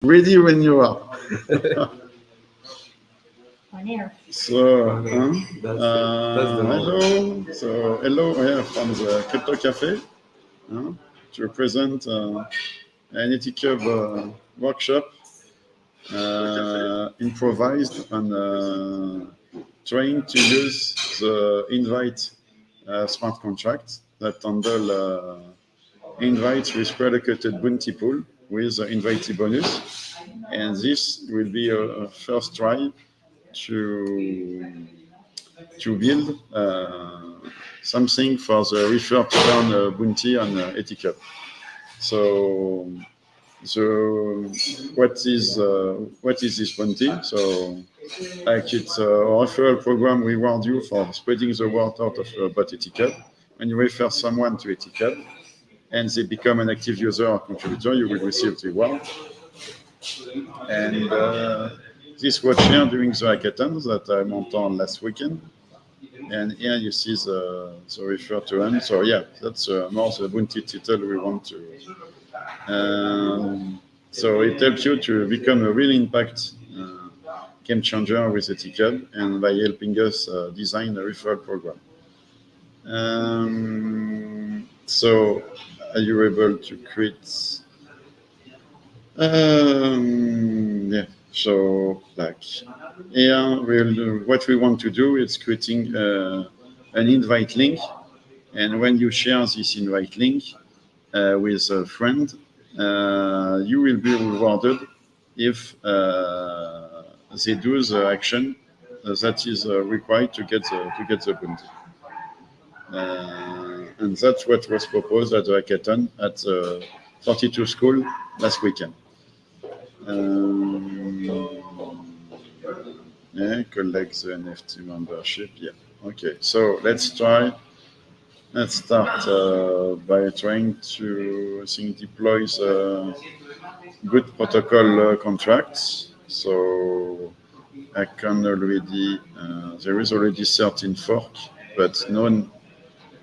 Ready when you are. On air. So, That's the hello. So, hello here from the Crypto Cafe to present an EthicHub workshop improvised and trying to use the invite smart contract that handle invites with prelocated bounty pool with invitee bonus. And this will be a first try to build something for the refer to earn bounty on EthicHub. So what is this bounty? So like it's a referral program reward you for spreading the word out about EthicHub. When you refer someone to EthicHub and they become an active user or contributor, you will receive the reward. And this was shared during the hackathon that I went on last weekend. And here you see the refer to earn. So yeah, that's more the bounty title we want to. So it helps you to become a real impact game changer with EthicHub and by helping us design a referral program. So are you able to create? Yeah. So like here, what we want to do is creating an invite link, and when you share this invite link with a friend, you will be rewarded if they do the action that is required to get the bounty. And that's what was proposed at the hackathon at 42 school last weekend. Yeah, collect the NFT membership. Yeah. Okay. So let's start by trying to, I think, deploy the good protocol contracts. So I can already, there is already 13 fork, but none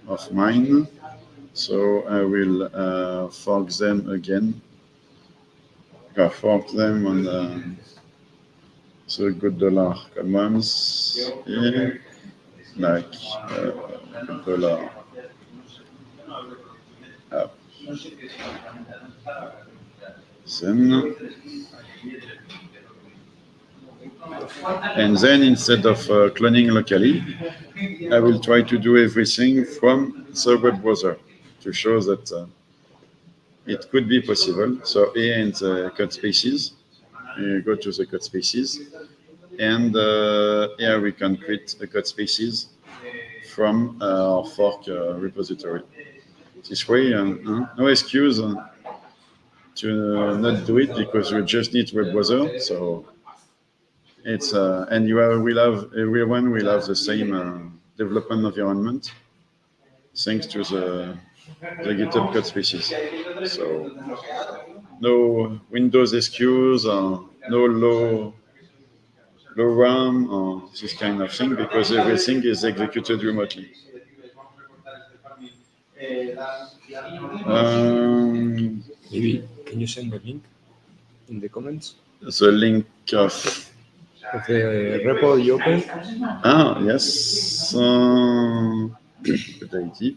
of mine. So I will fork them again. I fork them on the good dollar columns here, like dollar up. Then, and then instead of cloning locally, I will try to do everything from the web browser to show that it could be possible. So here in the cut spaces, you go to the cut spaces, and here we can create a cut spaces from our fork repository. This way, no excuse to not do it because you just need web browser. So it's and everyone will have the same development environment thanks to the GitHub cut spaces. So no Windows SQs or no low RAM or this kind of thing because everything is executed remotely. Maybe can you send the link in the comments? The link of the repo you open? Yes. Good idea.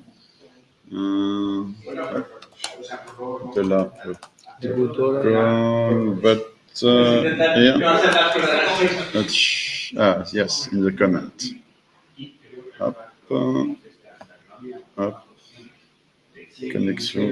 But yeah. Yes, in the comment. Up. Connection.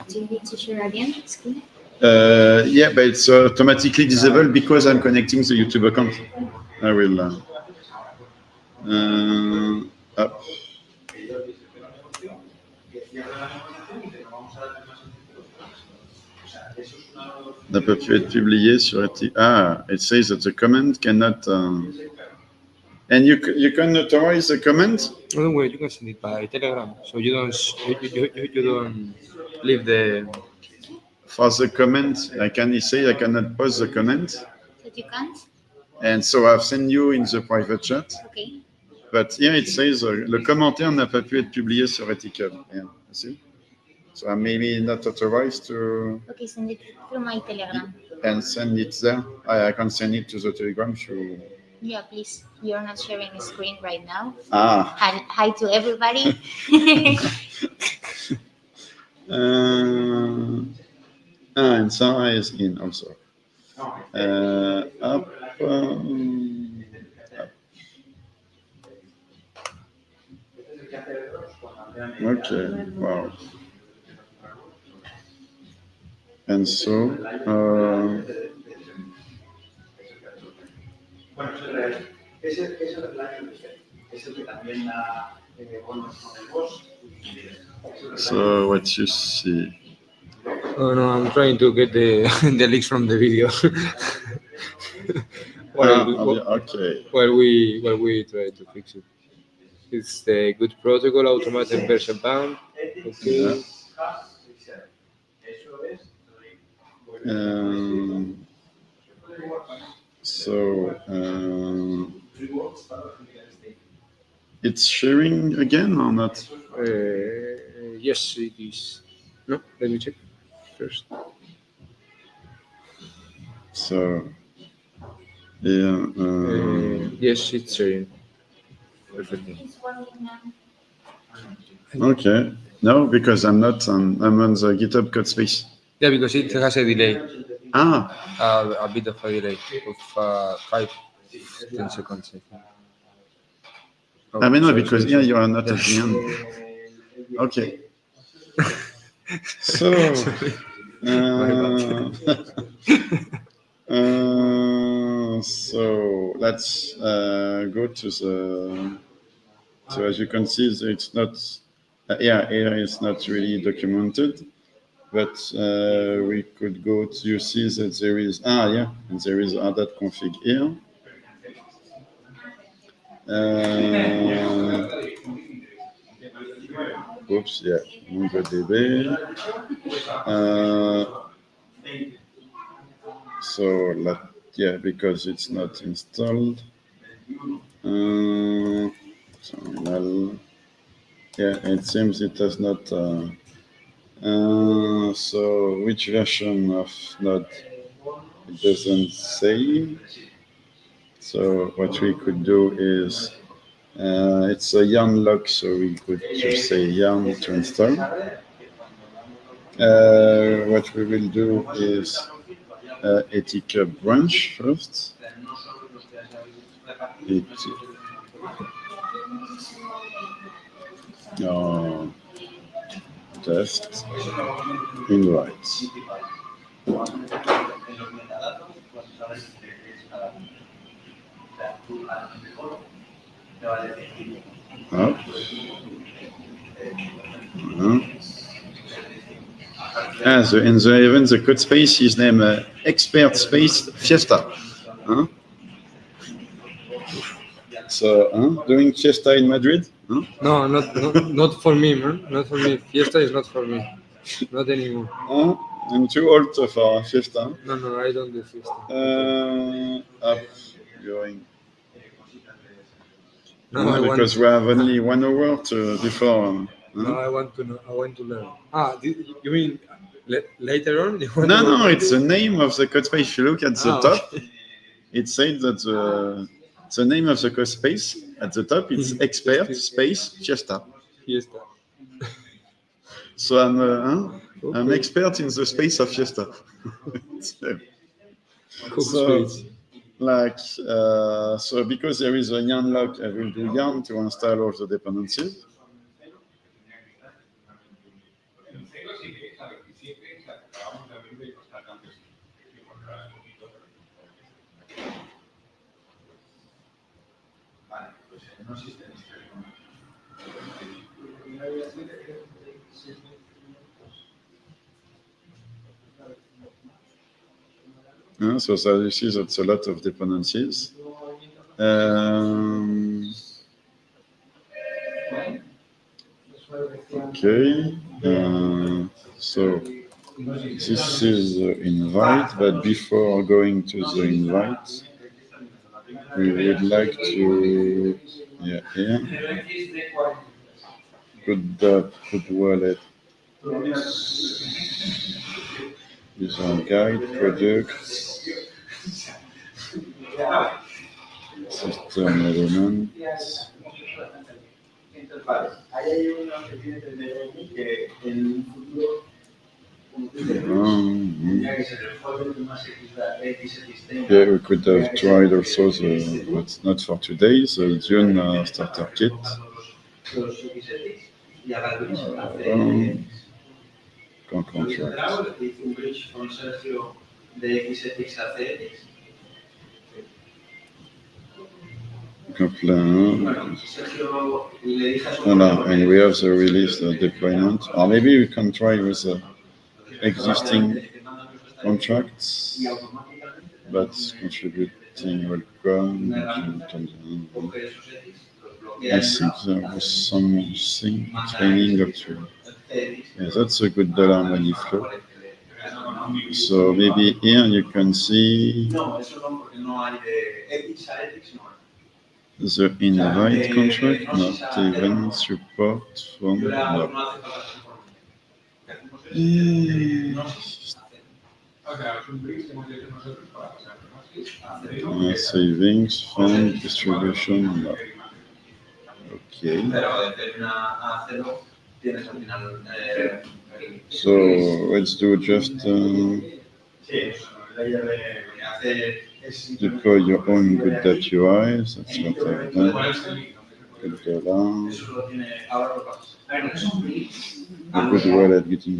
Do you need to share again screen? Yeah, but it's automatically disabled because I'm connecting the YouTube account. I will up. Ne peut plus être publié sur it says that the comment cannot and you can authorize the comment? No way, you can send it by Telegram. So you don't leave the for the comment, I cannot post the comment. That you can't? And so I've sent you in the private chat. Okay. But here it says, le commentaire n'a pas pu être publié sur EthicHub. Yeah, you see? So I'm maybe not authorized to Okay, send it through my Telegram. and send it there. I can send it to the Telegram. Yeah, please. You're not sharing the screen right now. Ah. Hi to everybody. And Sarah is in also. Up. Okay, wow. And so, so what you see? Oh no, I'm trying to get the the links from the video. Okay. While we try to fix it. It's the good protocol, automated version bound. Okay. It's sharing again or not? Yes, it is. No, let me check first. So, yeah. Yes, it's sharing. Perfectly. Okay. No, because I'm not on. I'm on the GitHub code space. Yeah, because it has a delay. Ah. A bit of a delay of 5-10 seconds, I think. I mean, no, because here you are not at the end. Okay. So, so let's go to the. So as you can see, it's not. Here it's not really documented, but we could go to. You see that there is. And there is other config here. Oops, yeah, MongoDB. So, because it's not installed. So, well, yeah, it seems it has not. So, which version of Node? It doesn't say. So, what we could do is. It's a yarn lock, so we could just say yarn to install. What we will do is EthicHub branch first. Test invite. So in the event, the code space is named expert space Fiesta. So, doing Fiesta in Madrid? No, not for me, man. Not for me. Fiesta is not for me. Not anymore. I'm too old for Fiesta. No, I don't do Fiesta. Up going. No, because we have only 1 hour before. No, I want to know. I want to learn. You mean later on? No, it's the name of the code space. If you look at the top, it says that the name of the code space at the top is expert space Fiesta. So I'm expert in the space of Fiesta. So because there is a yarn lock, I will do yarn to install all the dependencies. So as you see, that's a lot of dependencies. Okay. So This is the invite, but before going to the invite, we would like to, yeah, here, good wallet, user guide, products, system elements. Yeah, we could have tried also the, but not for today, the June starter kit. Contract. Complaint. And we have the release deployment. Or maybe we can try with the existing contracts, but contributing welcome. I think there was something training up to. Yeah, that's a good dollar money flow. So maybe here you can see the invite contract, not even support from no. Savings, fund, distribution, no. Okay. So let's do just deploy your own good.ui. That's what I've done. Good dollar. A good wallet getting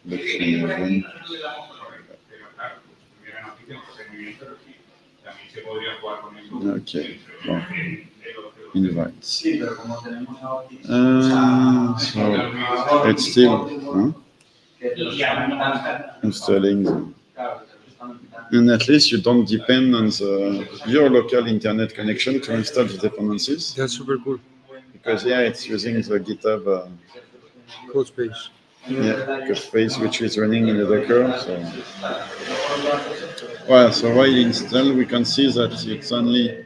election event. Okay. Well, invites. So it's still installing them. And at least you don't depend on your local internet connection to install the dependencies. That's super cool. Because it's using the GitHub code space. Code space, which is running in the Docker. So while install, we can see that it's only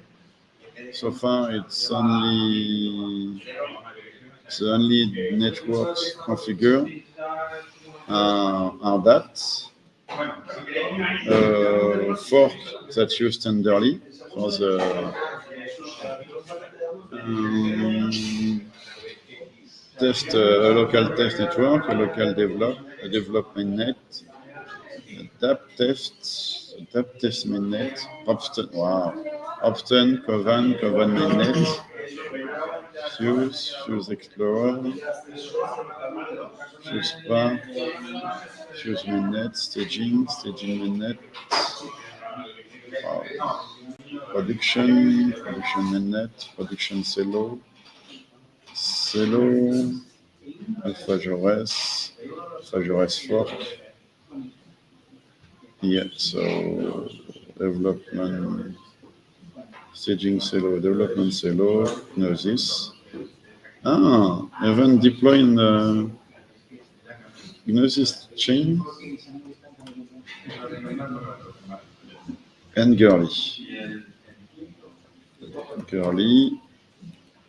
so far it's only the only networks configured are that fork that used tenderly for the test, a local test network, a local development net, adapt test mainnet, Opton, Covan mainnet, Fuse Explorer, Fuse Spark, Fuse mainnet, staging mainnet, production mainnet, production Celo, Alpha Jores fork. Yeah, so development, staging Celo, development Celo, Gnosis. Even deploying the Gnosis chain and Girly,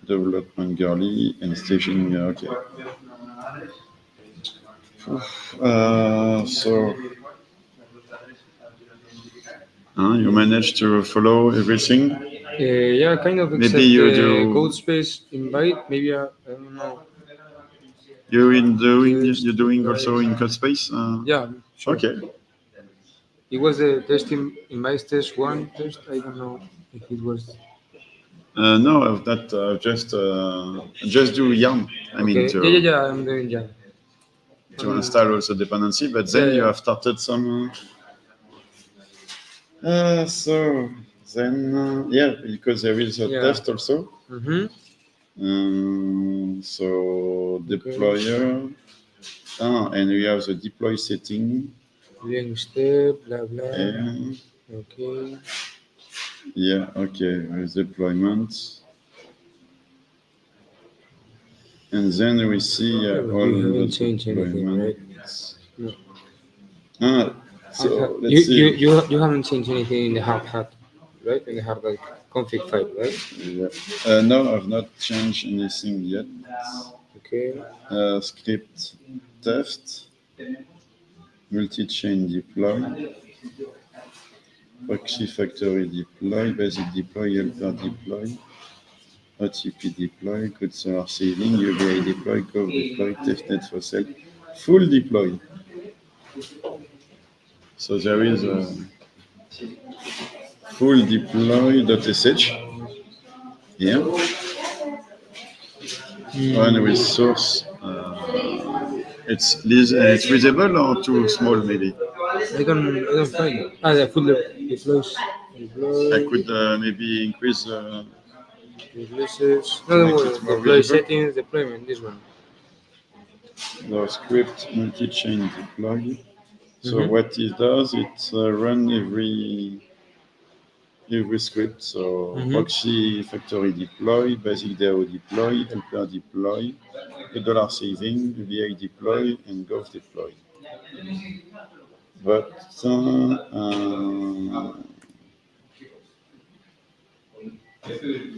development Girly and staging. Okay. So you managed to follow everything? Yeah, kind of. Maybe you do code space invite. Maybe I don't know. You're doing also in code space? Yeah, sure. Okay. It was a test in my test one test. I don't know if it was. No, I've not. Just do Yarn. I mean, okay. Yeah. I'm doing Yarn. To install also dependency, but then you have started some. So then, because there is a test also. So deployer, and we have the deploy setting. Step, blah blah. Okay. Yeah. Okay. With deployment. And then we see all We the haven't changed anything, right? deployments. No. So You, let's see. you haven't changed anything in the hard hat, right? In the hard hat config file, right? Yeah. No, I've not changed anything yet. Okay. Script test, multi-chain deploy, proxy factory deploy, basic deploy, helper deploy, OTP deploy, code server saving, UBI deploy, code deploy, testnet for sale, full deploy. So there is a full deploy.sh here. One with source. It's visible or too small maybe? I don't find it. The full deploys. I could maybe increase. Releases. To No, make no, it more deploy visible. settings, deployment, this one. The script multi-chain deploy. So Mhm. what it does, it run every script. So proxy factory deploy, basic DAO deploy, helper deploy, $1 saving, VI deploy, and Gov deploy. But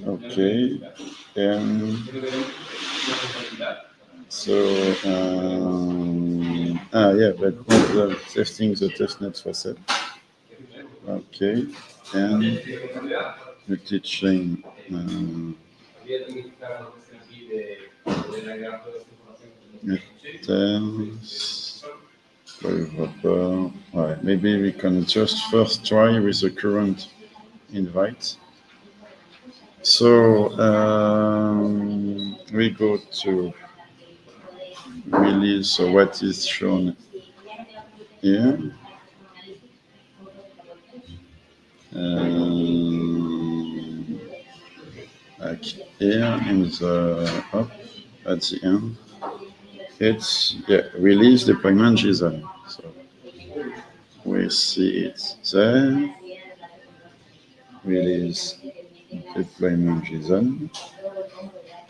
okay, and so yeah, but not testing the testnet facet. Okay, and multi-chain. Right, maybe we can just first try with the current invite. So we go to release. So what is shown here? Like here in the up at the end, it's release deployment JSON. So we see it there. Release deployment JSON,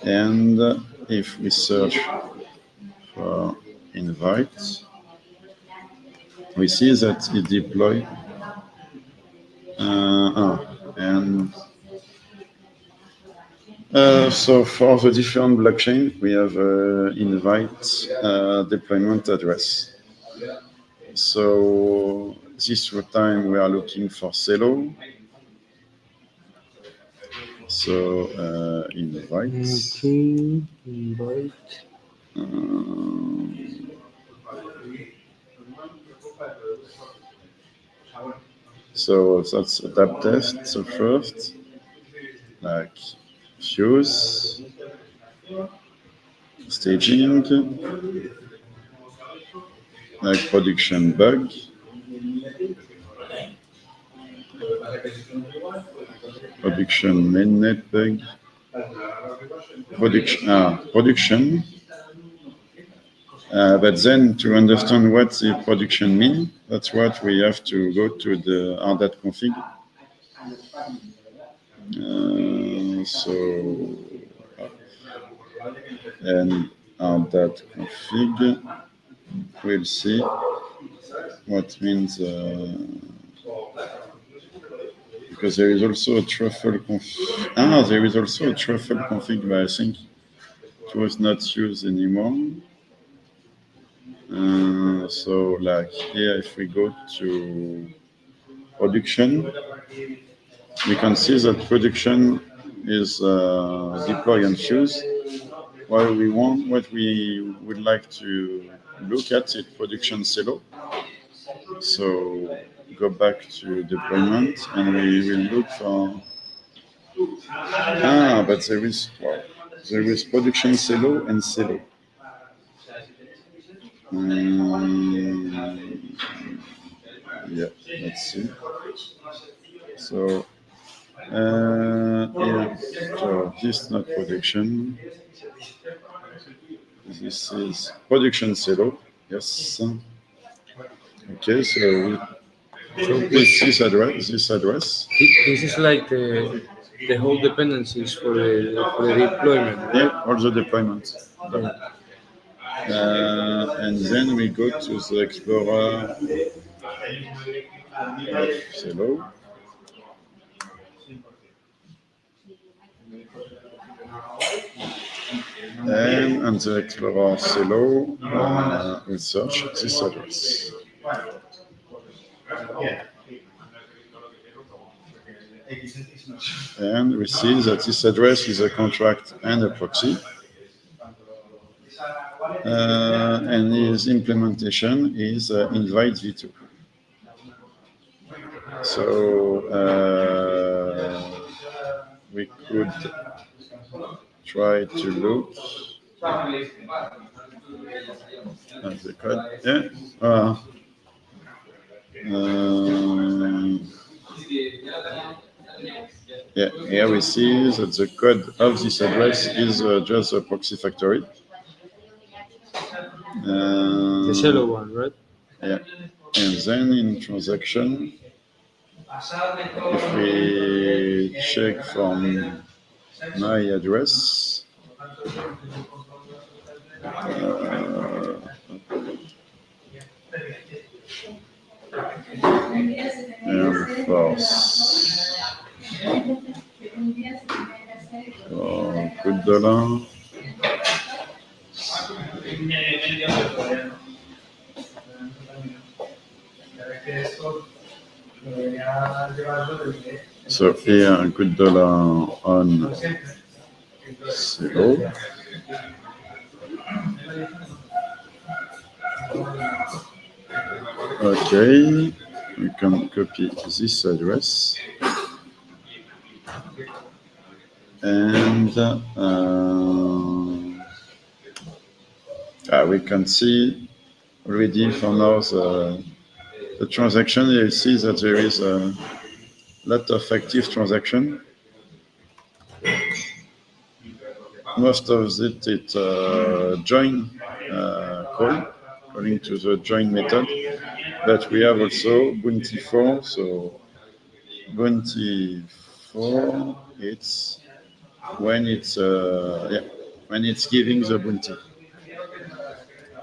and if we search for invite, we see that it deployed. And so for the different blockchain, we have invite deployment address. So this time we are looking for Celo. So invite. Okay, invite. So that's a tab test. So first, like fuse, staging, like production bug, production mainnet bug, production. But then to understand what the production means, that's what we have to go to the RDAT config. And RDAT config, we'll see what means, because there is also a truffle config. There is also a truffle config, but I think it was not used anymore. So like here, if we go to production, we can see that production is deploy and fuse. What we would like to look at is production Celo. So go back to deployment, and we will look for. But there is production Celo and Celo. Yeah, let's see. So so this is not production. This is production Celo. Yes. Okay, so this address. This is like the whole dependencies for the deployment. Right? Yeah, all the deployments. And then we go to the Explorer Hello. And on the Explorer Hello, we search this address. And we see that this address is a contract and a proxy. And his implementation is invite v2. So we could try to look at the code. Yeah. Here we see that the code of this address is just a proxy factory. The shallow one, right? Yeah. And then in transaction, if we check from my address, and for good dollar. So here, good dollar on 0. Okay, we can copy this address. And we can see already for now the transaction. You see that there is a lot of active transaction. Most of it is join call, according to the join method. But we have also bounty 4. So bounty 4, it's when it's giving the bounty.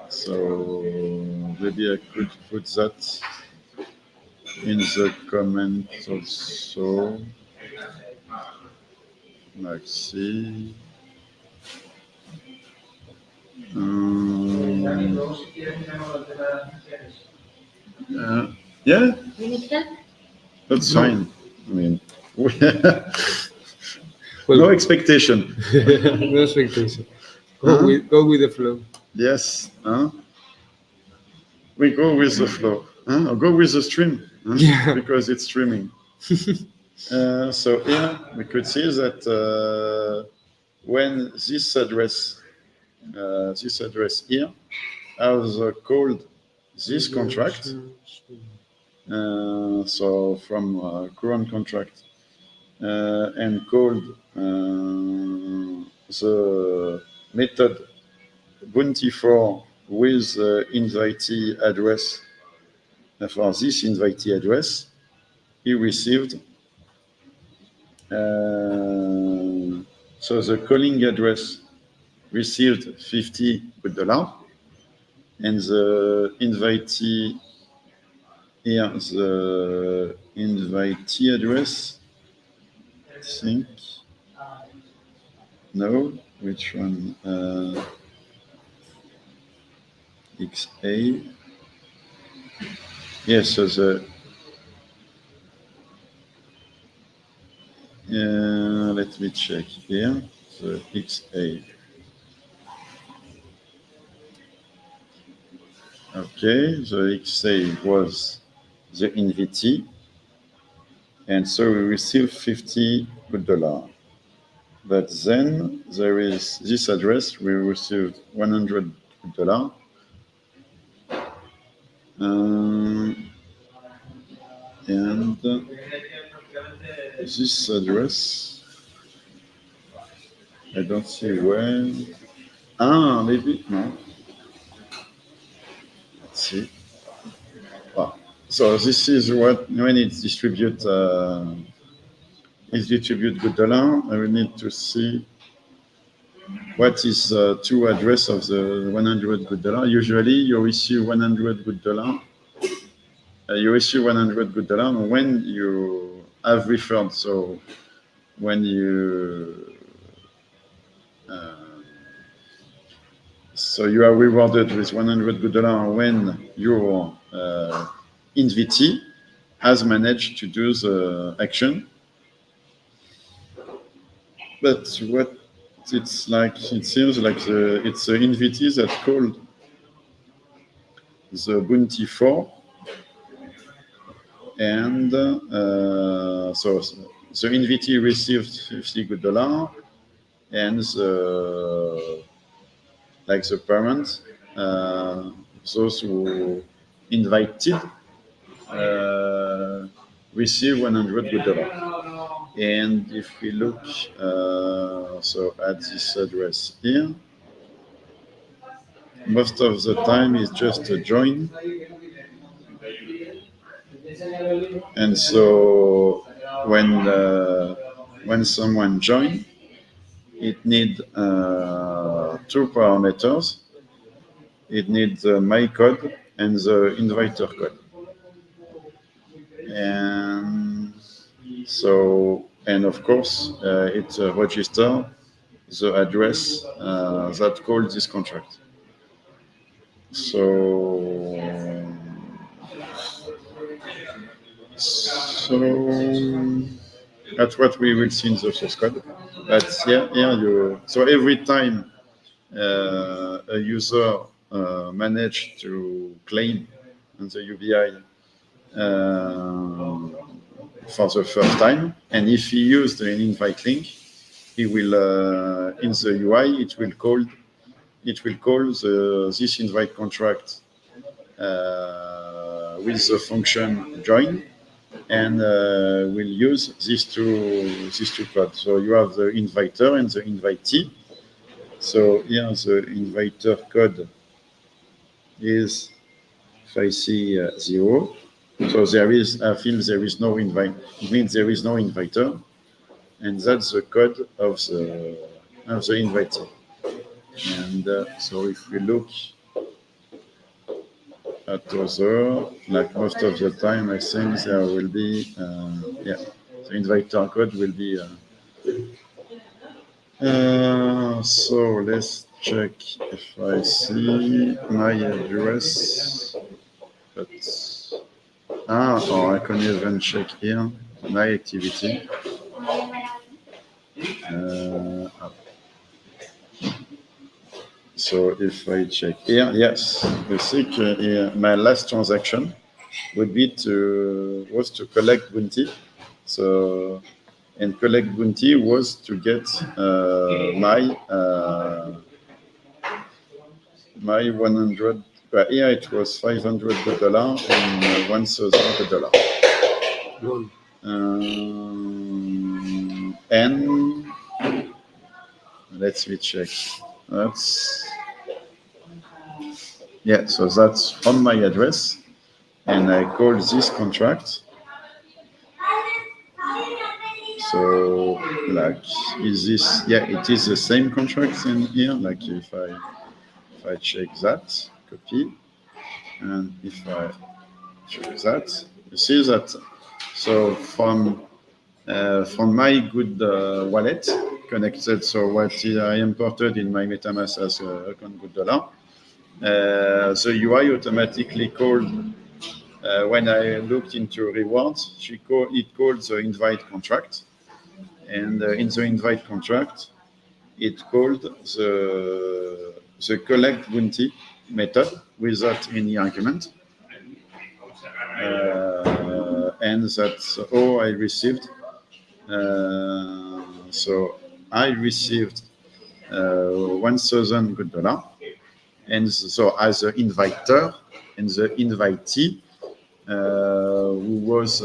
So maybe I could put that in the comments also. Let's see. Yeah, that's fine. I mean, no expectation. No expectation. Go with the flow. Yes. We go with the flow. Or go with the stream. Yeah. Because it's streaming. So here we could see that when this address here has called this contract, so from current contract, and called the method bounty 4 with invitee address. For this invitee address, he received. So the calling address received $50, and the invitee here, the invitee address, I think. No, which one? XA. Yes, so the let me check here. The XA. Okay, the XA was the invitee, and so we received $50. But then there is this address, we received $100. And this address, I don't see where. Maybe, no. Let's see. So this is what, when it's distribute good dollar, I will need to see what is to address of the 100 good dollar? Usually you receive 100 good dollar. You receive 100 good dollar when you have referred. So when you so you are rewarded with 100 good dollar when your invitee has managed to do the action. But what it's like, it seems like it's the invitee that called the bounty for, and so the invitee received 50 good dollar, and like the parent, those who invited receive 100 good dollar. And if we look so at this address here, most of the time it's just a join. And so when someone joins, it needs two parameters. It needs the my code and the inviter code. And so, and of course, it registers the address that calls this contract. So that's what we will see in the source code. But so every time a user managed to claim on the UBI for the first time, and if he used an invite link, he will in the UI it will call this invite contract with the function join, and will use these two codes. So you have the inviter and the invitee. So here the inviter code is FIC0. So I feel there is no invite. It means there is no inviter, and that's the code of the invitee. And so if we look at other, like most of the time, I think there will be the inviter code will be. So let's check if I see my address. But or I can even check here my activity. So if I check here, yes, you see my last transaction would be was to collect bounty. So and collect bounty was to get my 100. Here it was $500 and $1,000. And let me check. So that's on my address, and I call this contract. So, like, is this? Yeah, it is the same contract in here. Like, if I check that, copy, and if I check that, you see that. So from my good wallet connected, so what I imported in my MetaMask as a account good dollar, the UI automatically called when I looked into rewards. It called the invite contract, and in the invite contract, it called the collect bounty method without any argument, and that's all I received. So I received $1,000 good dollar, and so as an inviter, and the invitee, who was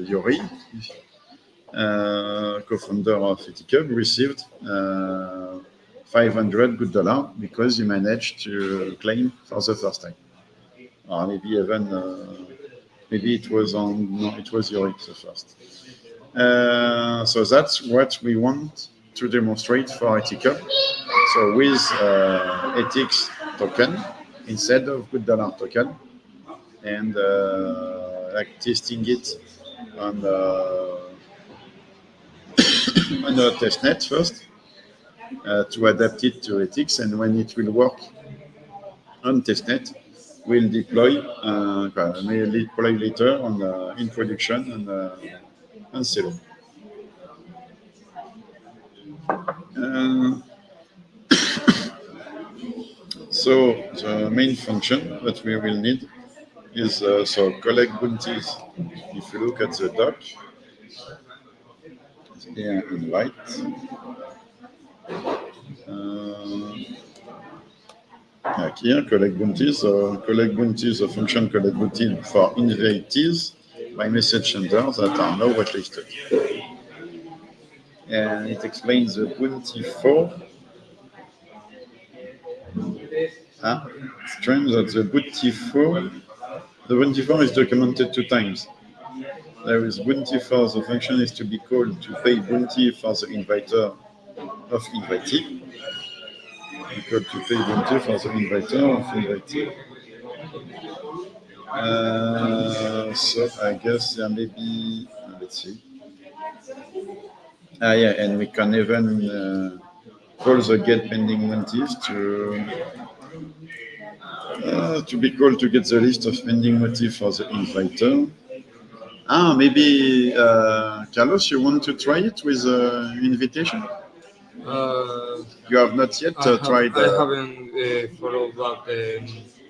Yuri, co-founder of EthicHub, received $500 good dollar because he managed to claim for the first time. Or maybe even maybe it was it was Yuri the first. So that's what we want to demonstrate for EthicHub. So with ethics token instead of good dollar token, and like testing it on on a testnet first to adapt it to ethics, and when it will work on testnet, we'll deploy later on in production and sell. So the main function that we will need is so collect bounties. If you look at the doc, here in white, like here, collect bounties. So collect bounties, the function collect bounty for invitees by message senders that are now whitelisted. And it explains the bounty for. It's strange that the bounty for is documented 2 times. There is bounty for the function is to be called to pay bounty for the inviter of invitee. Equal to pay bounty for the inviter of invitee. So I guess there may be, let's see. Yeah, and we can even call the get pending motifs to be called to get the list of pending motifs for the inviter. Maybe Carlos, you want to try it with invitation? You have not yet tried. I haven't followed up.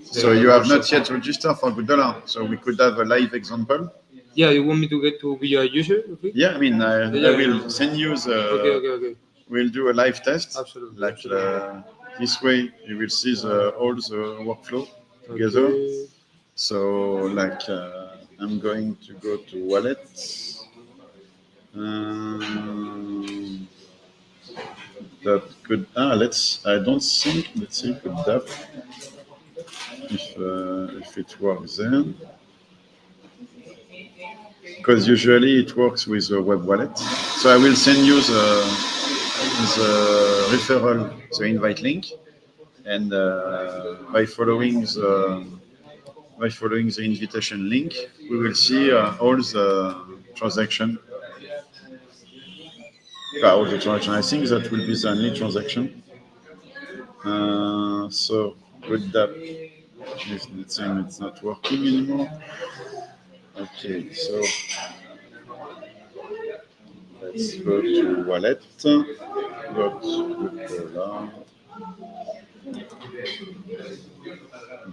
So you have not yet registered for good dollar. So we could have a live example. Yeah, you want me to get to be a user? Okay. Yeah, I mean, I will send you the. Okay. We'll do a live test. Absolutely. Like this way, you will see all the workflow together. Okay. So like, I'm going to go to wallet. That could let's. I don't think. Let's see. Could that if it works there? Because usually it works with a web wallet. So I will send you the referral, the invite link, and by following the invitation link, we will see all the transaction. All the transaction. I think that will be the only transaction. So good that it's not working anymore. Okay, so let's go to wallet. Go to dollar.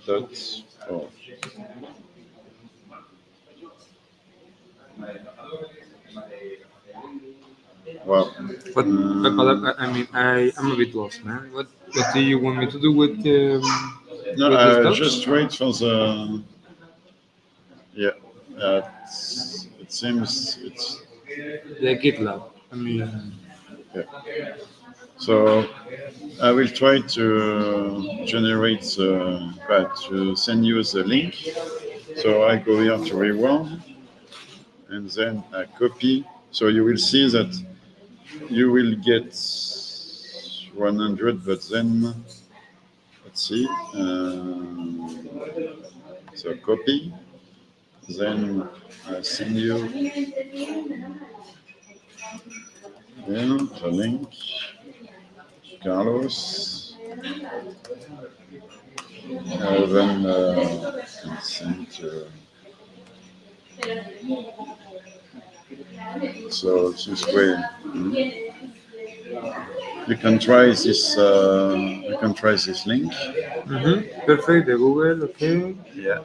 .org. Wow. But I mean, I'm a bit lost, man. What do you want me to do with No, with the just wait for the. Yeah, it seems it's. the GitLab? I mean, Yeah. So I will try to generate to send you the link. So I go here to reward, and then I copy. So you will see that you will get 100, but then let's see. So copy. Then I send you the link. Carlos. Then send to. So this way, you can try this. You can try this link. Perfect. The Google, okay. Yeah.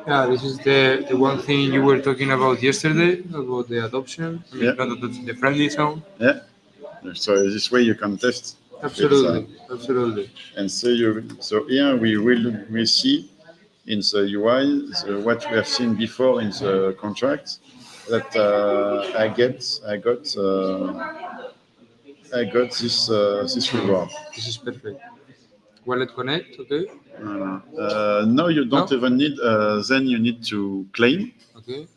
Yeah, this is the one thing you were talking about yesterday about the adoption. I mean, Yeah. not the friendly zone. Yeah. So this way you can test. Absolutely, absolutely. And so here we see in the UI what we have seen before in the contract that I got this reward. This is perfect. Wallet Connect, okay. No, you don't even need. Then you need to claim, Okay.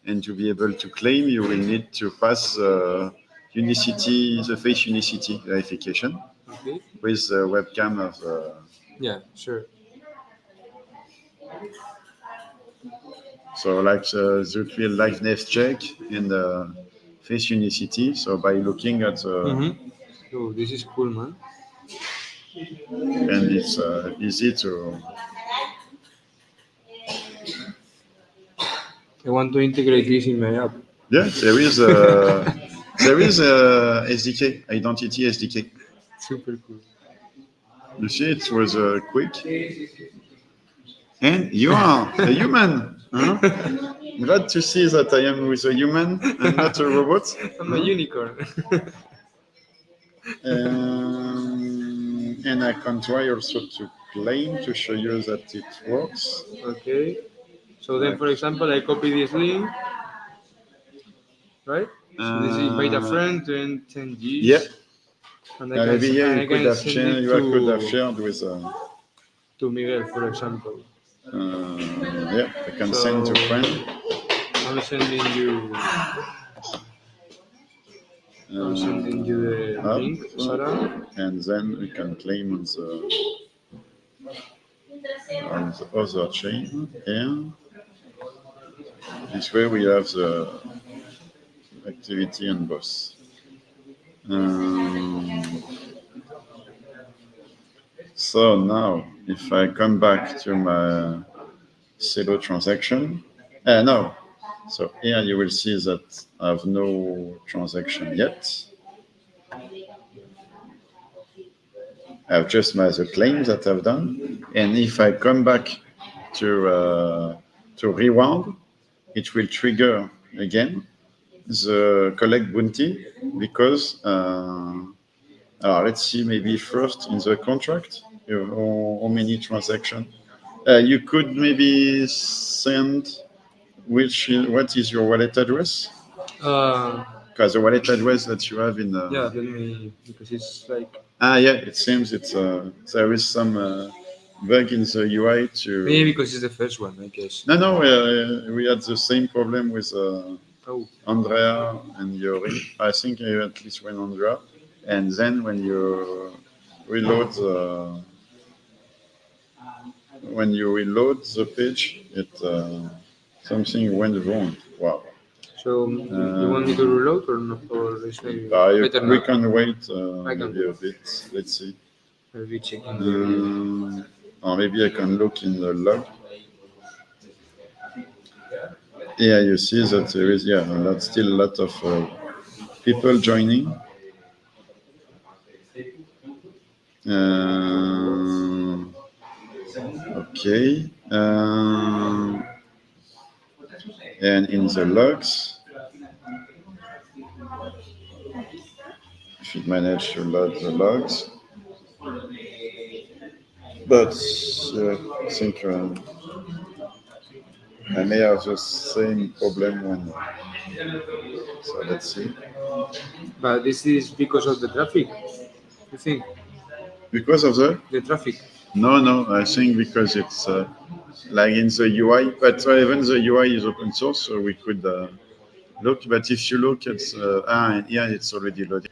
and to be able to claim, you will need to pass the face unicity verification Okay. with the webcam of Yeah, sure. so like the real liveness check and face unicity. So by looking at Oh, this is cool, man. and it's easy to I want to integrate this in my app. yeah. There is a SDK identity SDK. Super cool. You see, it was quick. And you are a human. Huh? Glad to see that I am with a human and not a robot. I'm a unicorn. And I can try also to claim to show you that it works. Okay. So then, for example, I copy this link, right? So this is invite a friend to earn 10 Gs. Yeah. And I Maybe can, you I could can have send shared. it You could have shared with. to Miguel, for example. Yeah, I can send to friend. I'm sending you. I'm sending you the link, Sarah. And then we can claim on the other chain here. This way we have the activity on both. So now, if I come back to my silo transaction, no. So here you will see that I have no transaction yet. I have just the claims that I've done. And if I come back to reward, it will trigger again the collect bounty because let's see, maybe first in the contract, how many transactions. You could maybe send what is your wallet address? Because the wallet address that you have in Yeah, let me, because it's like. yeah, it seems there is some bug in the UI to. Maybe because it's the first one, I guess. No, we had the same problem with Andrea and Yori. I think at least when Andrea, and then when you reload the page, it something went wrong. Wow. So you want me to reload or not? Or is maybe better we now? can wait I can maybe a bit. Let's see. I'll be checking the. Or maybe I can look in the log. Yeah, you see that there is still a lot of people joining. Okay. And in the logs, if you manage to load the logs, but I think I may have the same problem when. So let's see. But this is because of the traffic, you think? Because of the traffic? No. I think because it's like in the UI, but even the UI is open source, so we could look. But if you look at it's already loaded.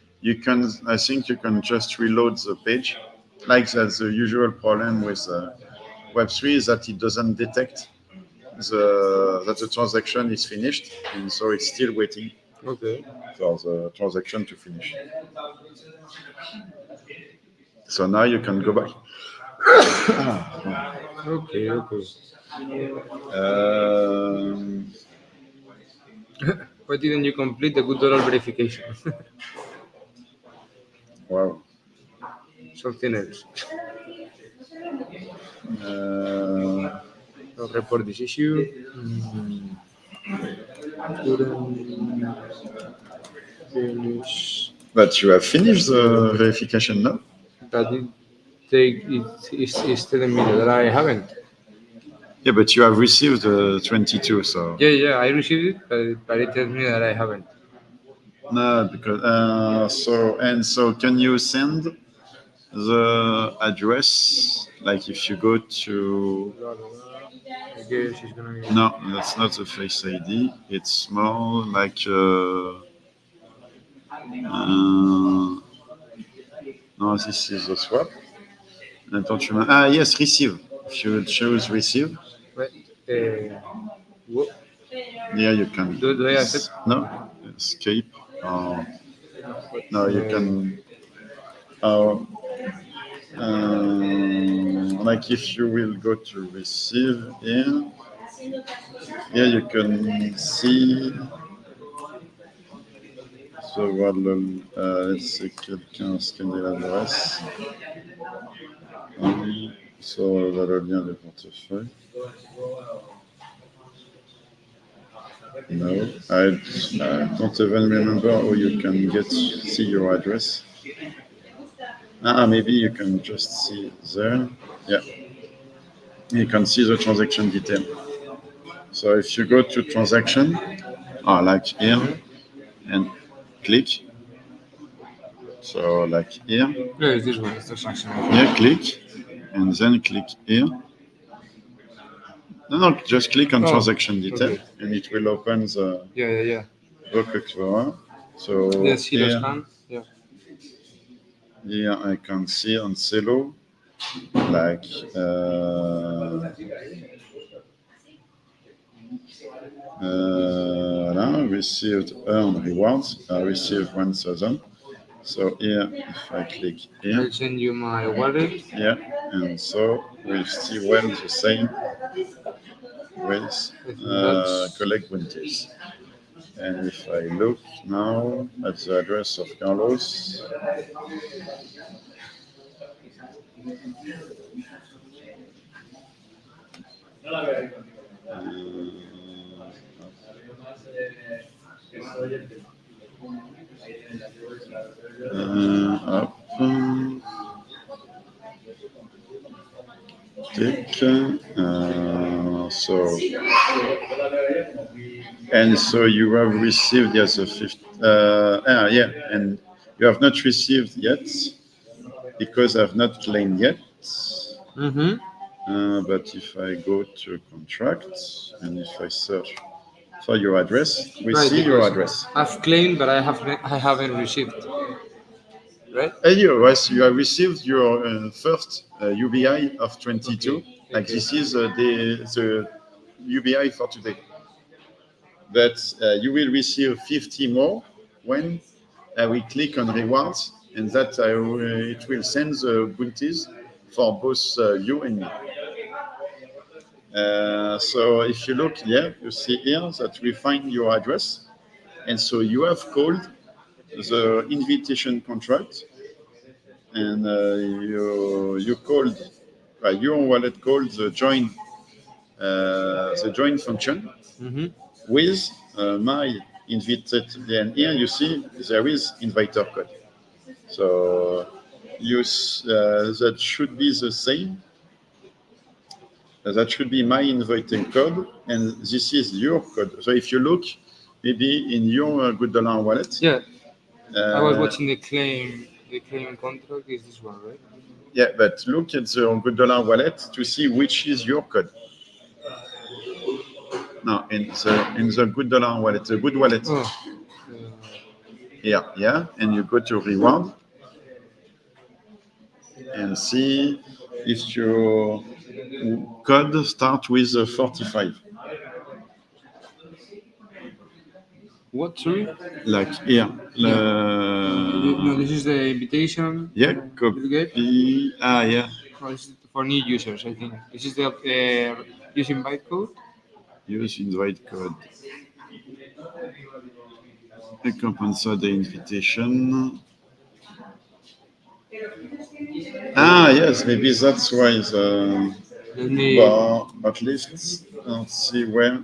I think you can just reload the page. Like that's the usual problem with Web3 is that it doesn't detect that the transaction is finished, and so it's still waiting. Okay. For the transaction to finish. So now you can go back. Okay. Why didn't you complete the good dollar verification? Wow. Something else. I'll report this issue. Finish. But you have finished the verification now? But it's telling me that I haven't. Yeah, but you have received 22, so. Yeah, I received it, but it tells me that I haven't. No, because so can you send the address, like if you go to, I guess it's gonna be. no, that's not the Face ID. It's more like no, this is the swap. Yes, receive. If you choose receive, Wait, what? yeah, you can. Do I accept? No, escape. No, you can. Like if you will go to receive here, you can see. So voilà, let's say quelqu'un a scanné l'adresse. So voilà le lien de portefeuille. No, I don't even remember how you can see your address. Maybe you can just see there. Yeah, you can see the transaction detail. So if you go to transaction, like here, and click. So like here. Yeah, it's this one. It's the section. Yeah, click, and then click here. No, just click on transaction detail, okay. and it will open the Yeah. Book Explorer. So Yes, here scan. Yeah. Here I can see on Celo, like received earned rewards. I received 1,000. So here, if I click here, I'll send you my wallet. yeah, and so we see well the same with collect bounties. And if I look now at the address of Carlos, so you have received the fifth. And you have not received yet because I've not claimed yet. But if I go to contracts and if I search for your address, we see your address. I've claimed, but I haven't received. Right? You have received your first UBI of 22. Okay. Like this is the UBI for today. But you will receive 50 more when we click on rewards, and that it will send the bounties for both you and me. So if you look here, you see here that we find your address, and so you have called the invitation contract, and you called your wallet called the join function with my invited. And here you see there is inviter code. So that should be the same. That should be my inviting code, and this is your code. So if you look, maybe in your Good Dollar wallet. Yeah. I was watching the claim contract is this one, right? Yeah, but look at the Good Dollar wallet to see which is your code. No, in the Good Dollar wallet, the Good wallet. Yeah, and you go to reward and see if your code start with 45. What, sorry? Like here. No, this is the invitation. Yeah, copy. Yeah. No, this is for new users, I think. This is the use invite code. Use invite code. Accompany the invitation. Yes, maybe that's why at least let's see where.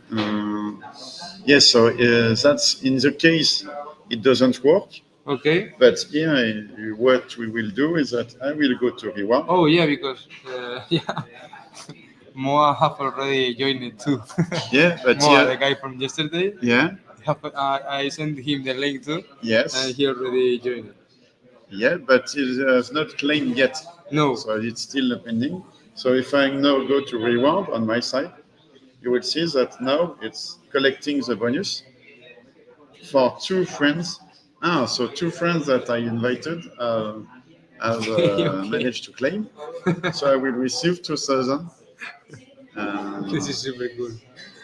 Yes, so that's in the case it doesn't work. Okay. But here, what we will do is that I will go to reward. Oh yeah, because Moa have already joined it too. Yeah, but Moa, the guy from yesterday. Yeah. I sent him the link too. Yes. And he already joined it. Yeah, but it has not claimed yet. No. So it's still pending. So if I now go to reward on my side, you will see that now it's collecting the bonus for two friends. So two friends that I invited have Okay. managed to claim. So I will receive 2,000. This is super cool.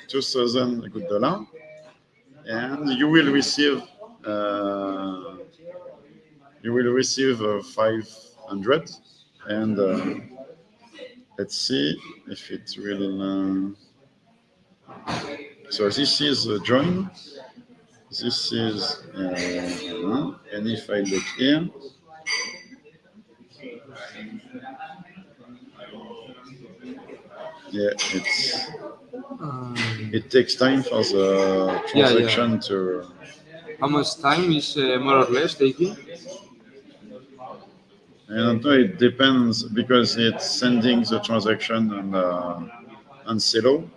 2,000 good dollar, and uh, you will receive 500, and let's see if it will. So this is join. This is, and if I look here, yeah, it takes time for the Yeah, transaction to. How much time is more or less taking? I don't know. It depends because it's sending the transaction on Celo.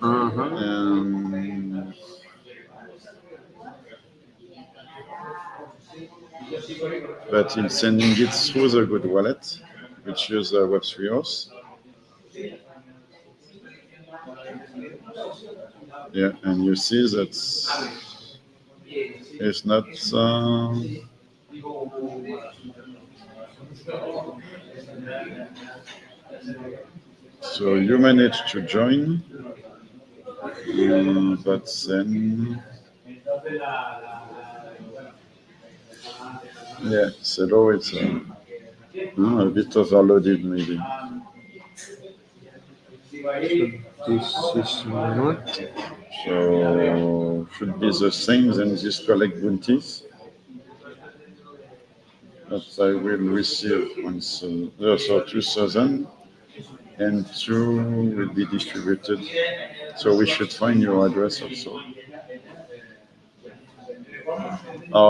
Um, but in sending it through the good wallet, which is Web3 House. Yeah, and you see that it's not. So you managed to join, but then. Yeah, Celo, it's a bit overloaded maybe. This is not. So should be the same than this collect bounties. That I will receive once, so 2,000 and 2 will be distributed. So we should find your address also.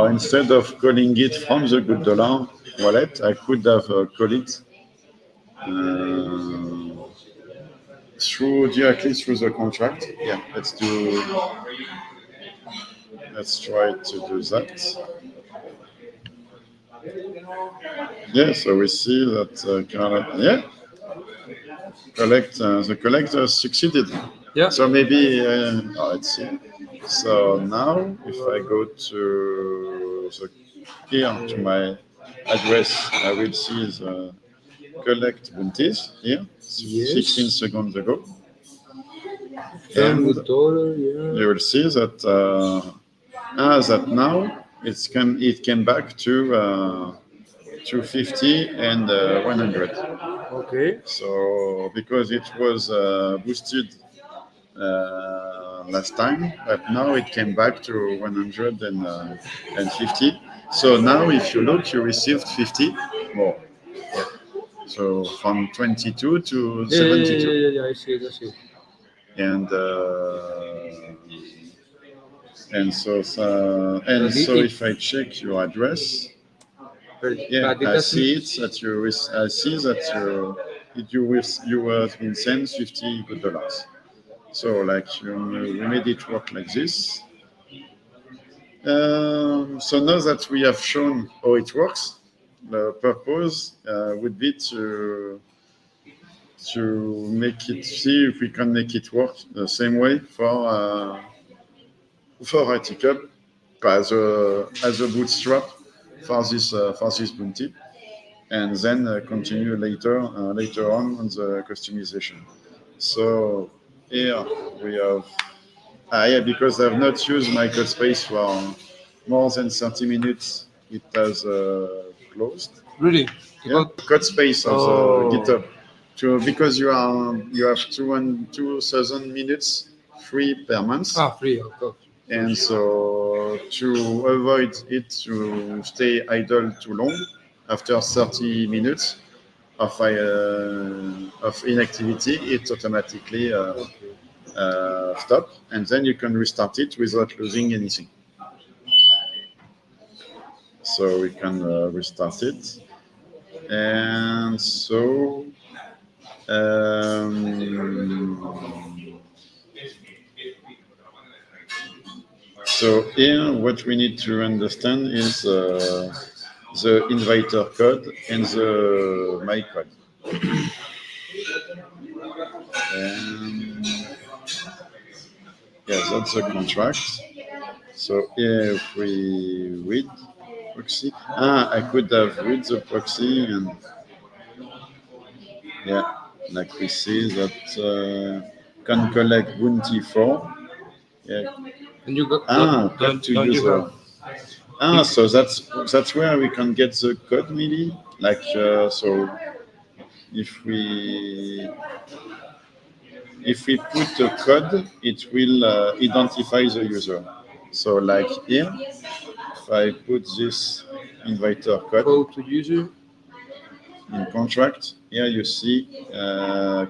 Instead of calling it from the good dollar wallet, I could have called it directly through the contract. Yeah, let's try to do that. Yeah, so we see that the collector succeeded. Yeah. So maybe let's see. So now if I go here to my address, I will see the collect bounties here, Yes. 16 seconds ago. $10, You yeah. will see that that now it came back to 250 and 100. Okay. So because it was boosted last time, but now it came back to 150. So now if you look, you received 50 more. So from 22 to Yeah, 72. yeah. I see it. And so if I check your address, yeah, But it I doesn't. see it that I see that you have been sent $50. So we made it work like this. So now that we have shown how it works, the purpose would be to make it see if we can make it work the same way for EthicHub as a bootstrap for this bounty, and then continue later on the customization. So here we have because I've not used my code space for more than 30 minutes, it has closed. Really? Yeah, code space of Oh. the GitHub. Because you have 2,000 minutes free per month. Free, of course. And so to avoid it to stay idle too long, after 30 minutes of inactivity, it automatically stop, and then you can restart it without losing anything. So we can restart it. And so So here, what we need to understand is the inviter code and the my code. And yeah, that's the contract. So here, if we read proxy, I could have read the proxy and yeah, like we see that can collect bounty for. Yeah. And you got Code to don't you user. have So that's where we can get the code maybe. Like so, if we put a code, it will identify the user. So like here, if I put this inviter code code to user? in contract, here you see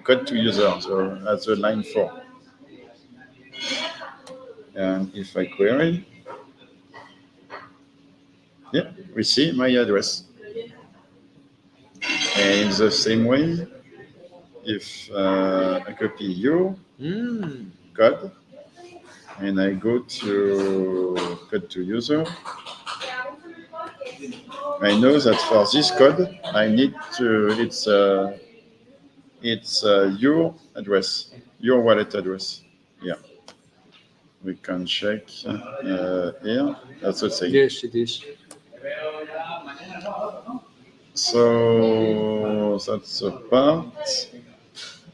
code to user. So at the line 4. And if I query, yeah, we see my address. And in the same way, if I copy your code and I go to code to user, I know that for this code, I need to, it's your address, your wallet address. Yeah. We can check here. That's the same. Yes, it is. So that's a part.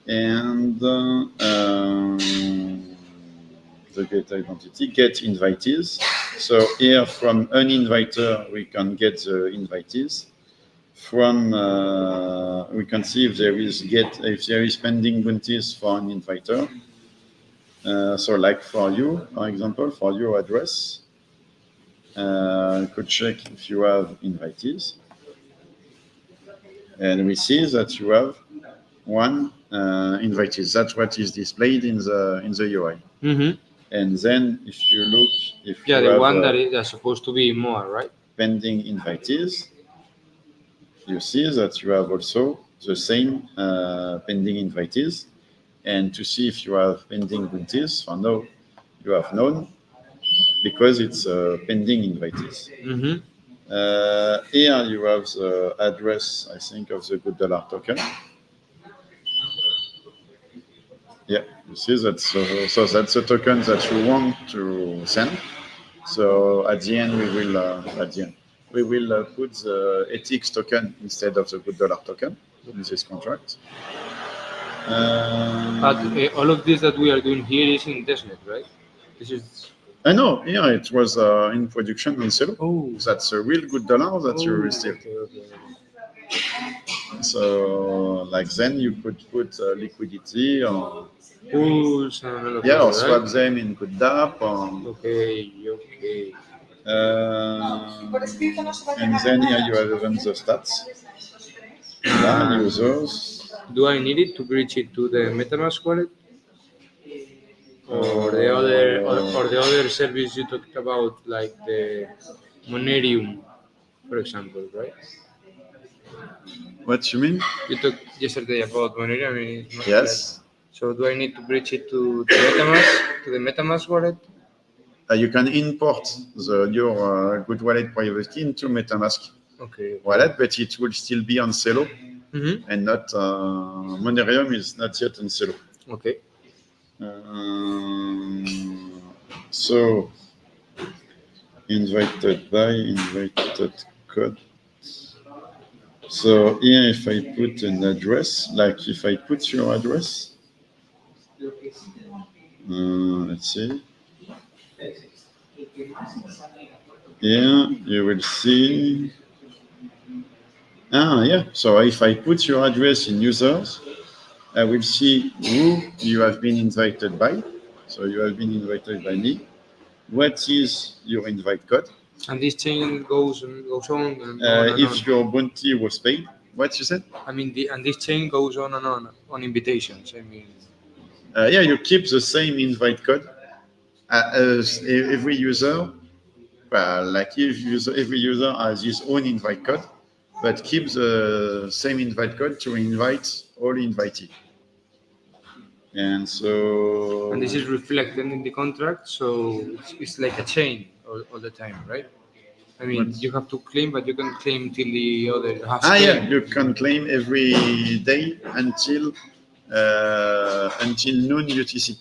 And the get identity, get invitees. So here from an inviter, we can get the invitees. From we can see if there is pending bounties for an inviter. So like for you, for example, for your address, you could check if you have invitees. And we see that you have one invitees. That's what is displayed in the UI. Mm-hmm. And then if you look, if Yeah, you the have one that's supposed to be more, right? pending invitees, you see that you have also the same pending invitees. And to see if you have pending bounties, for now you have none because it's pending invitees. Mm-hmm. Here you have the address, I think, of the good dollar token. Yeah, you see that. So that's the token that you want to send. So at the end, we will put the ethics token instead of the good dollar token in this contract. But all of this that we are doing here is in testnet, right? This is. I know. Yeah, it was in production in Celo. Oh. That's a real good dollar that you received. Okay. So like then you could put liquidity or Pools and all of yeah, or that, swap right? them in good DAP or Okay. and then here you have even the stats. Users. Do I need it to bridge it to the MetaMask wallet? Or the other service you talked about, like the Monerium, for example, right? What you mean? You talked yesterday about Monerium. Yes. So do I need to bridge it to the MetaMask wallet? You can import your good wallet private key into MetaMask Okay. wallet, but it will still be on Celo and not Monerium is not yet on Celo. Okay. So invited code. So here, if I put an address, like if I put your address, let's see. Here you will see. Yeah. So if I put your address in users, I will see who you have been invited by. So you have been invited by me. What is your invite code? And this chain goes on and if your bounty was paid, what you said? I mean, this chain goes on and on invitations. I mean, yeah, you keep the same invite code as every user. Like every user has his own invite code, but keep the same invite code to invite all invitees. And so And this is reflected in the contract, so it's like a chain all the time, right? I mean, What? you have to claim, but you can claim till the other has yeah, claimed. you can claim every day until noon UTC.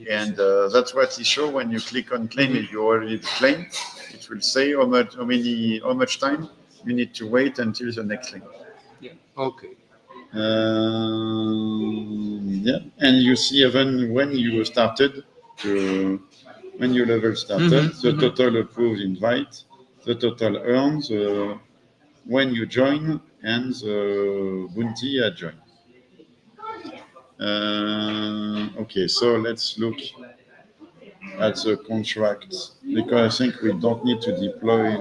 And that's what it shows when you click on claim. If you already claimed, it will say how much time you need to wait until the next claim. Yeah. Okay. Yeah, and you see even when you started when your level started, the total approved invite, the total earned, when you join, and the bounty at join. Okay, so let's look at the contract, because I think we don't need to deploy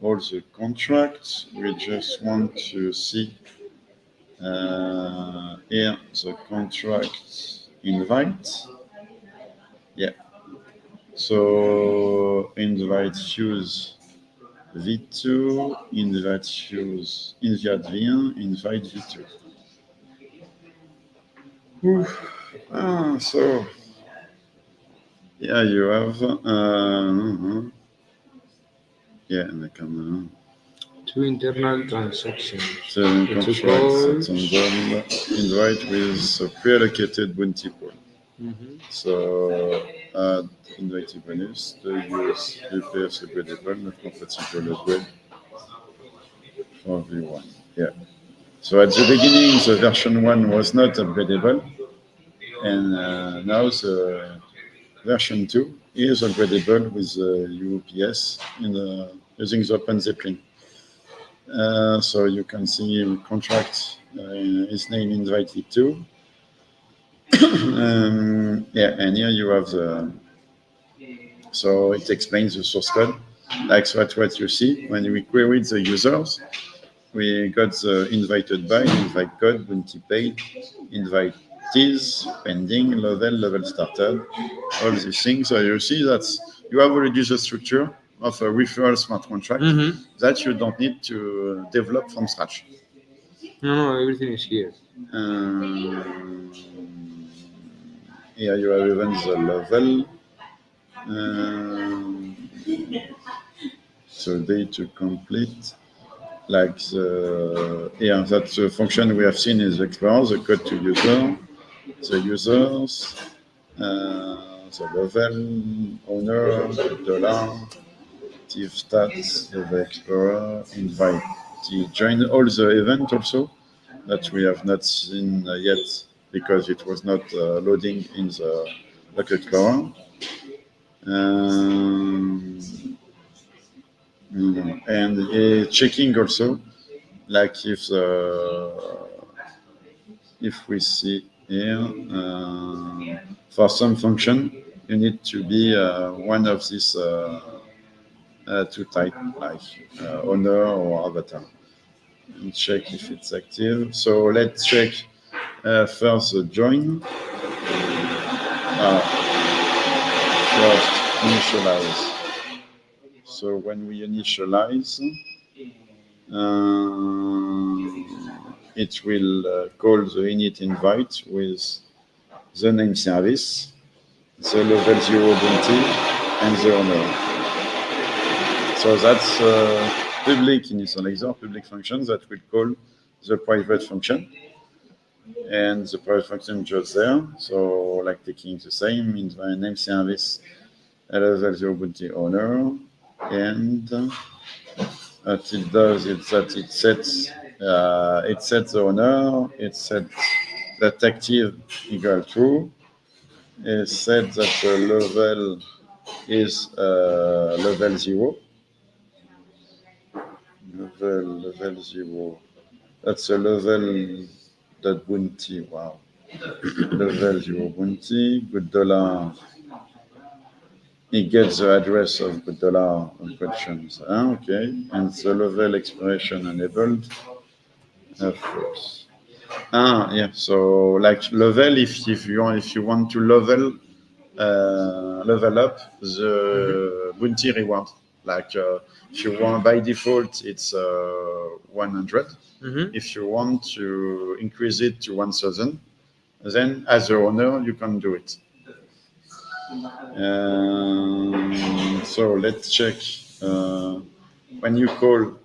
all the contracts. We just want to see here the contract invite. Yeah. So invite use V2, invite use invite V1, invite V2. So yeah, you have yeah, and I can Two internal transactions. the It's a contract call. invite with a pre-allocated bounty pool. So add invite bonus, the use UPS upgradable, not compatible upgrade for V1. Yeah. So at the beginning, the version 1 was not upgradable, and now the version 2 is upgradable with UPS using the Open Zeppelin. So you can see contract is named invited to. Yeah, and here you have so it explains the source code. Like what you see when we queried the users, we got the invited by, invite code, bounty paid, invite is, pending, level started, all these things. So you see that you have already the structure of a referral smart contract that you don't need to develop from scratch. No, everything is here. Here you have even the level. So day to complete. Like that's the function we have seen is Explorer, the code to user, the users, the level, owner, dollar, active stats, the Explorer, invite. Join all the event also that we have not seen yet because it was not loading in the Explorer. And checking also, like if we see here, for some function, you need to be one of these two types, like owner or avatar. And check if it's active. So let's check first the join. First initialize. So when we initialize, it will call the init invite with the name service, the level 0 bounty, and the owner. So that's public initializer, public function that will call the private function. And the private function just there. So like taking the same in the name service, level 0 bounty owner, and what it does is that it sets the owner, it sets that active equal true, it sets that the level is level 0. Level 0. That's a level dot bounty. Wow. Level 0 bounty, good dollar. It gets the address of good dollar on questions. Okay. And the level expiration enabled. False. Yeah. So like level, if you want to level up the bounty reward. Like if you want, by default, it's 100. If you want to increase it to 1,000, then as the owner, you can do it. So let's check when you call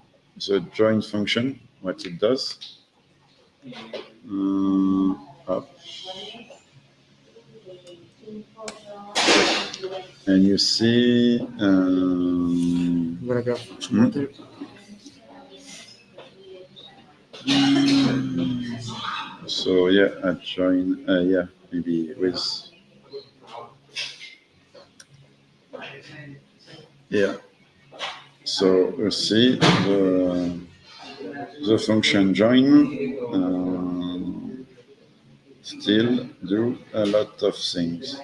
the join function, what it does. Up. And you see, so yeah, I join, yeah, maybe with, yeah. So you see the function join still do a lot of things.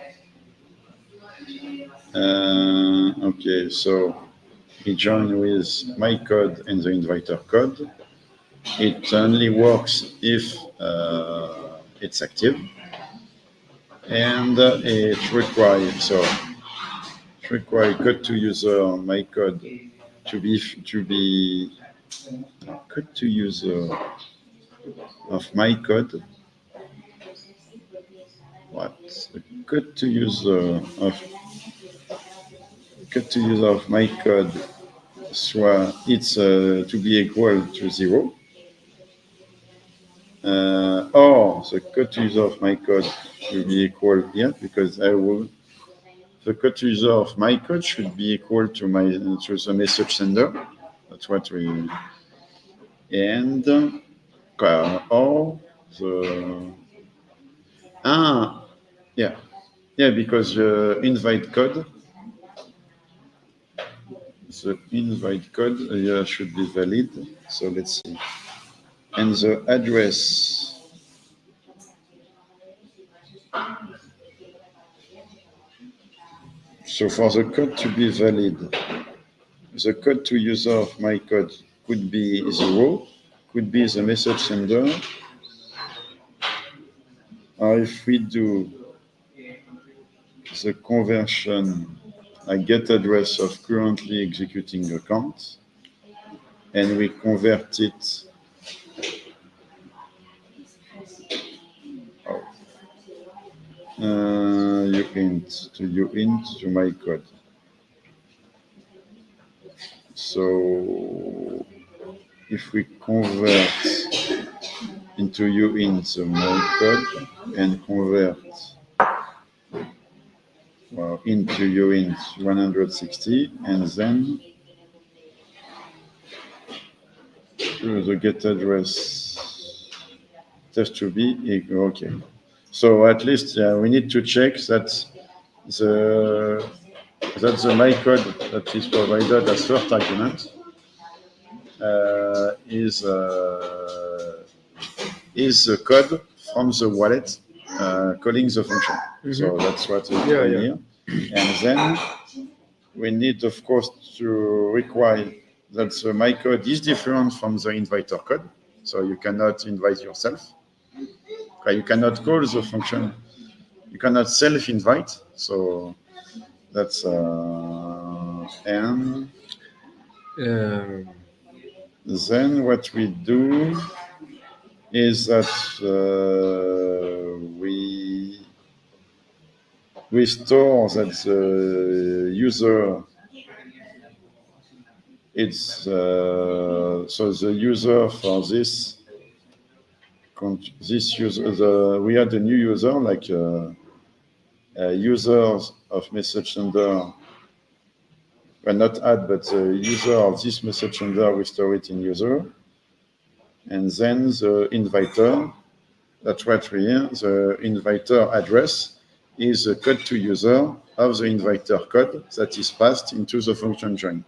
Okay, so we join with my code and the inviter code. It only works if it's active, and it requires code to user my code to be code to user of my code. What code to user of my code? So it's to be equal to 0. Or the code to user of my code will be equal here, because the code to user of my code should be equal to the message sender. That's what we, and or the because the invite code here should be valid. So let's see. And the address, so for the code to be valid, the code to user of my code could be 0, could be the message sender, or if we do the conversion, I get address of currently executing account, and we convert it uint to my code. So if we convert into uint my code and convert into uint 160, and then the get address has to be okay. So at least we need to check that the my code that is provided as first argument is the code from the wallet calling the function. Mm-hmm. So that's what we do here. And then we need, of course, to require that the my code is different from the inviter code. So you cannot invite yourself. You cannot call the function. You cannot self-invite. So that's and then what we do is that we store that the user, it's so the user for this user, we had a new user, like users of message sender, well, not add, but the user of this message sender, we store it in user, and then the inviter, that's what we hear, the inviter address is the code to user of the inviter code that is passed into the function join.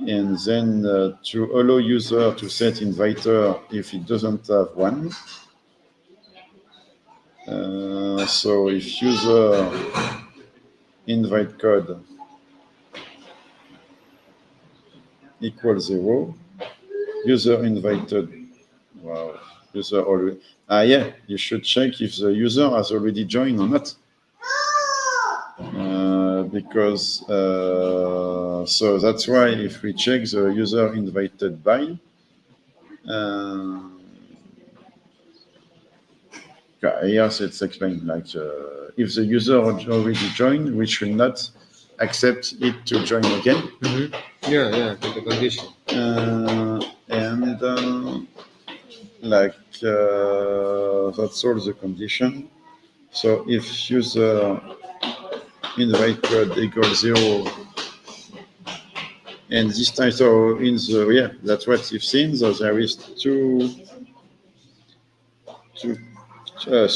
And then to allow user to set inviter if it doesn't have one. So if user invite code equals 0, user invited, wow, user already, you should check if the user has already joined or not. Because so that's why if we check the user invited by, Yes, it's explained like if the user already joined, we should not accept it to join again. Yeah, the condition. And that's all the condition. So if user invite code equals 0, and this time, so in the, that's what you've seen. So there is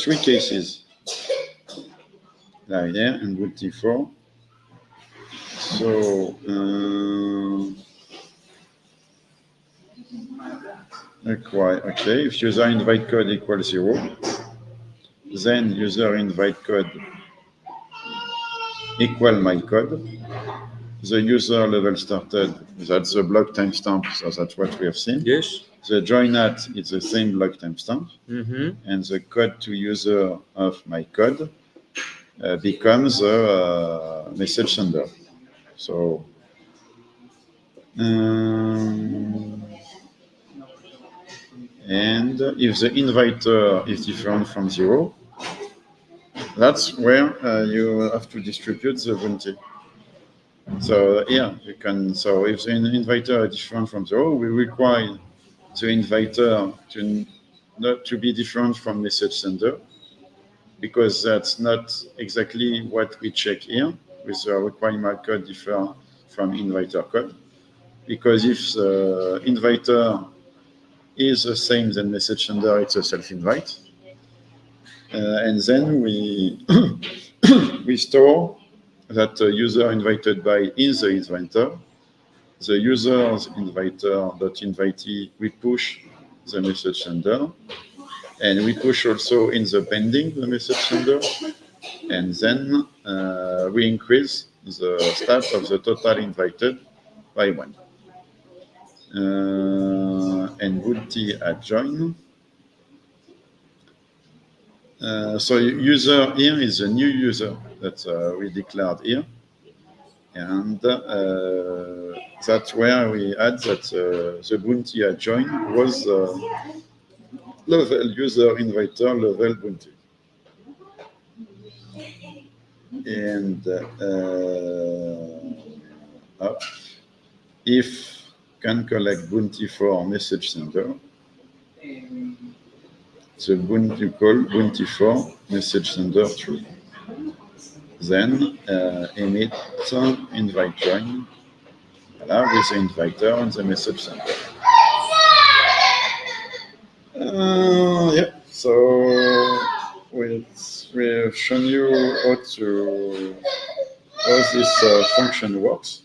three cases. Like there and multi-4. So, okay, if user invite code equals 0, then user invite code equal my code. The user level started, that's the block timestamp, so that's what we have seen. Yes. The join at is the same block timestamp, and the code to user of my code becomes a message sender. So, and if the inviter is different from 0, that's where you have to distribute the bounty. So you can. So if the inviter is different from 0, we require the inviter to not to be different from message sender, because that's not exactly what we check here with the requirement code different from inviter code. Because if the inviter is the same as message sender, it's a self-invite. And then we we store that user invited by is the inviter. The user's inviter.invitee, we push the message sender. And we push also in the pending the message sender. And then we increase the stat of the total invited by 1. And bounty at join. So user here is a new user that we declared here. And that's where we add that the bounty at join was level user inviter level bounty. And if can collect bounty for message sender, the bounty call bounty for message sender true. Then emit invite join with the inviter and the message sender. So we've shown you how this function works.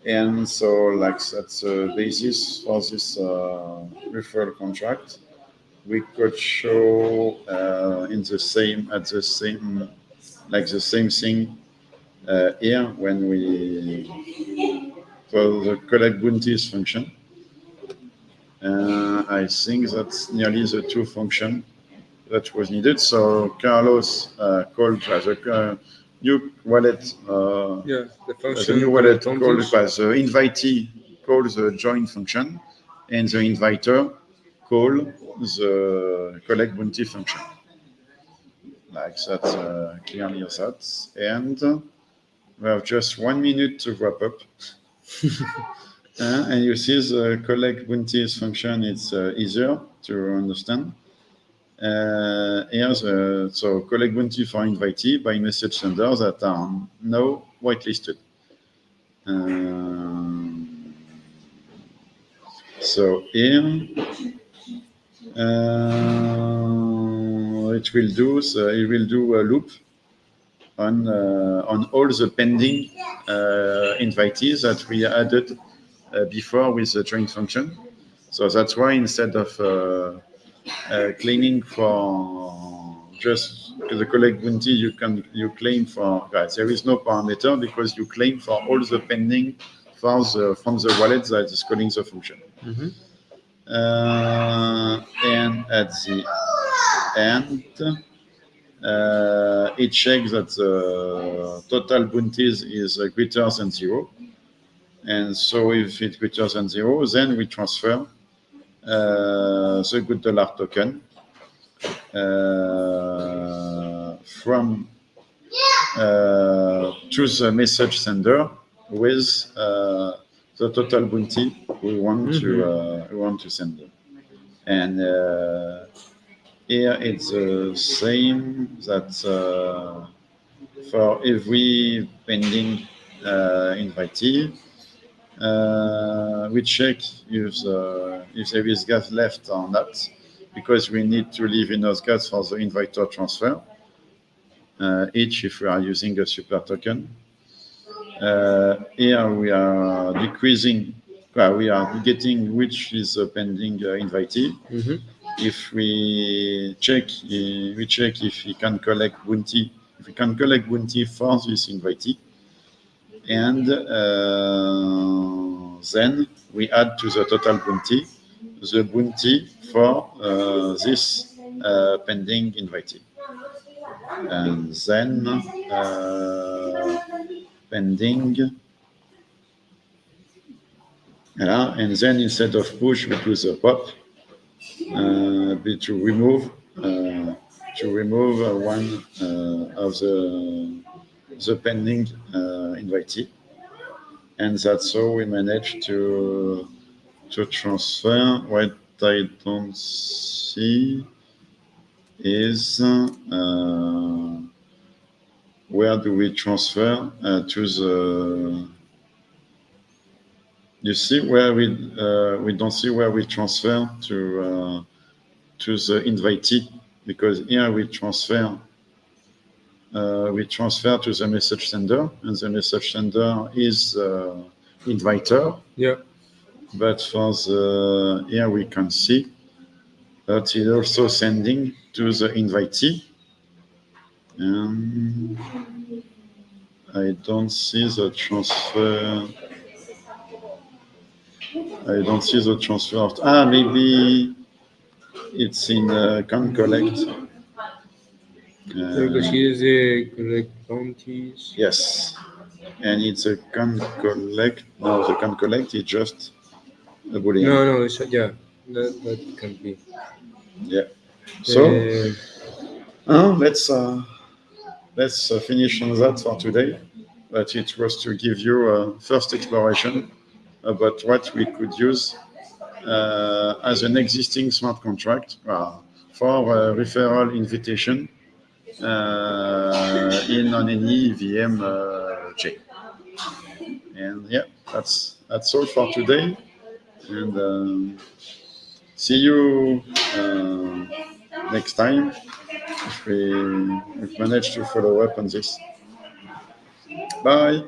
And so, like, that's the basis for this referral contract. We could show the same thing here when we for the collect bounties function. I think that's nearly the two function that was needed. So Carlos called as a new wallet. The function. The new wallet called as the invitee calls the join function, and the inviter call the collect bounty function. Like that, clearly that. And we have just 1 minute to wrap up. And you see the collect bounties function, it's easier to understand. Here, so collect bounty for invitee by message senders that are now whitelisted. So here, it will do a loop on all the pending invitees that we added before with the join function. So that's why instead of claiming for just the collect bounty, you claim for there is no parameter because you claim for all the pending from the wallet that is calling the function. And at the end, it checks that the total bounties is greater than 0. And so if it's greater than 0, then we transfer the good dollar token from to the message sender with the total bounty we want to send them. And here it's the same that for every pending invitee, we check if there is gas left or not, because we need to leave enough gas for the inviter transfer, each if we are using a super token. Here we are decreasing, we are getting which is a pending invitee. If we check if we can collect bounty, for this invitee, and then we add to the total bounty the bounty for this pending invitee, and then pending. And then instead of push, we do the pop to remove one of the pending invitee, and that's how we manage to transfer. What I don't see is where do we transfer to the. You see where we don't see where we transfer to the invitee, because here we transfer to the message sender, and the message sender is inviter. Yeah. But for the here we can see that it's also sending to the invitee, and I don't see the transfer. Maybe it's in can collect. Because here's the correct bounties. Yes, and it's a can collect. No, the can collect is just a boolean. No, it's, yeah, that can be. Yeah. So let's finish on that for today. But it was to give you a first exploration about what we could use as an existing smart contract for referral invitation in on any VM chain. And yeah, that's all for today. And see you next time if we manage to follow up on this. Bye.